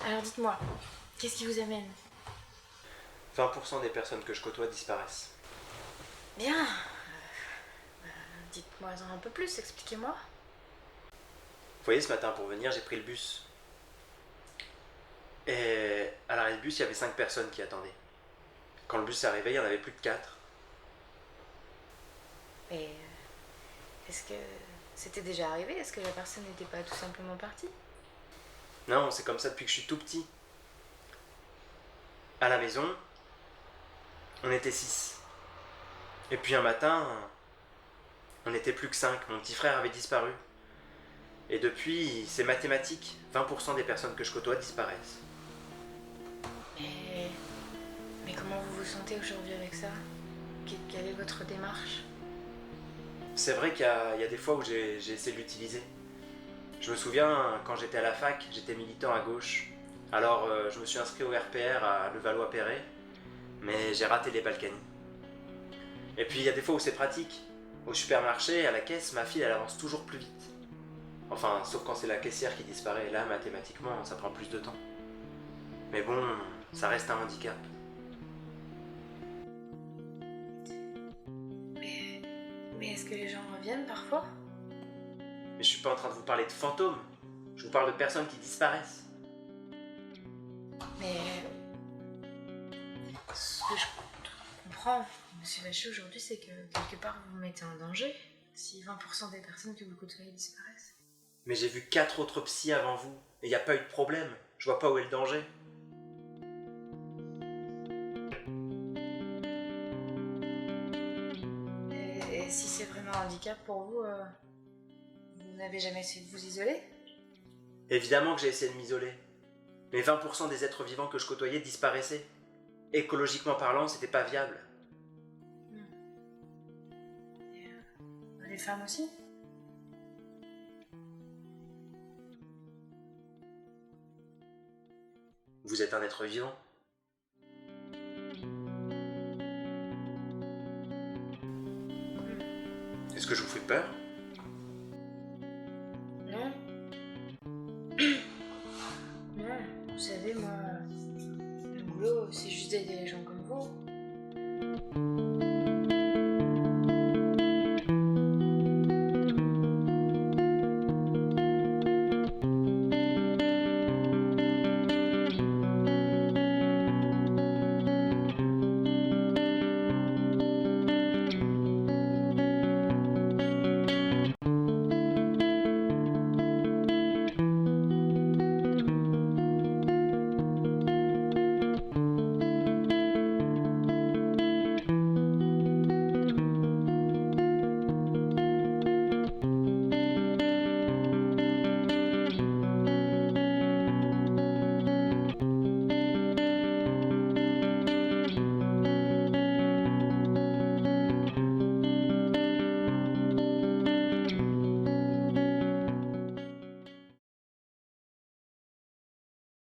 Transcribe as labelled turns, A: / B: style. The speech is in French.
A: Alors dites-moi, qu'est-ce qui vous amène?
B: 20% des personnes que je côtoie disparaissent.
A: Bien. Dites-moi un peu plus, expliquez-moi.
B: Vous voyez, ce matin pour venir, j'ai pris le bus. Et à l'arrêt du bus, il y avait 5 personnes qui attendaient. Quand le bus est arrivé, il y en avait plus que 4.
A: Mais est-ce que c'était déjà arrivé? Est-ce que la personne n'était pas tout simplement partie?
B: Non, c'est comme ça depuis que je suis tout petit. À la maison, on était 6. Et puis un matin, on n'était plus que 5. Mon petit frère avait disparu. Et depuis, c'est mathématique. 20% des personnes que je côtoie disparaissent.
A: Mais, mais comment vous vous sentez aujourd'hui avec ça? Quelle est votre démarche?
B: C'est vrai qu'il y a des fois où j'ai essayé de l'utiliser. Je me souviens, quand j'étais à la fac, j'étais militant à gauche. Alors je me suis inscrit au RPR à Levallois-Perret, mais j'ai raté les Balkany. Et puis il y a des fois où c'est pratique. Au supermarché, à la caisse, ma fille elle avance toujours plus vite. Enfin, sauf quand c'est la caissière qui disparaît. Là, mathématiquement, ça prend plus de temps. Mais bon, ça reste un handicap.
A: Mais est-ce que les gens reviennent parfois?
B: Mais je suis pas en train de vous parler de fantômes. Je vous parle de personnes qui disparaissent.
A: Mais ce que je comprends, monsieur Vacher, aujourd'hui, c'est que quelque part vous vous mettez en danger si 20% des personnes que vous côtoyez disparaissent.
B: Mais j'ai vu 4 autres psys avant vous, et y a pas eu de problème. Je vois pas où est le danger.
A: Et si c'est vraiment un handicap pour vous, vous n'avez jamais essayé de vous isoler?
B: Évidemment que j'ai essayé de m'isoler. Mais 20% des êtres vivants que je côtoyais disparaissaient. Écologiquement parlant, c'était pas viable.
A: Et, les femmes aussi?
B: Vous êtes un être vivant. Est-ce que je vous fais peur?
A: Non. Non, vous savez, moi, mon boulot, c'est juste d'aider les gens comme vous.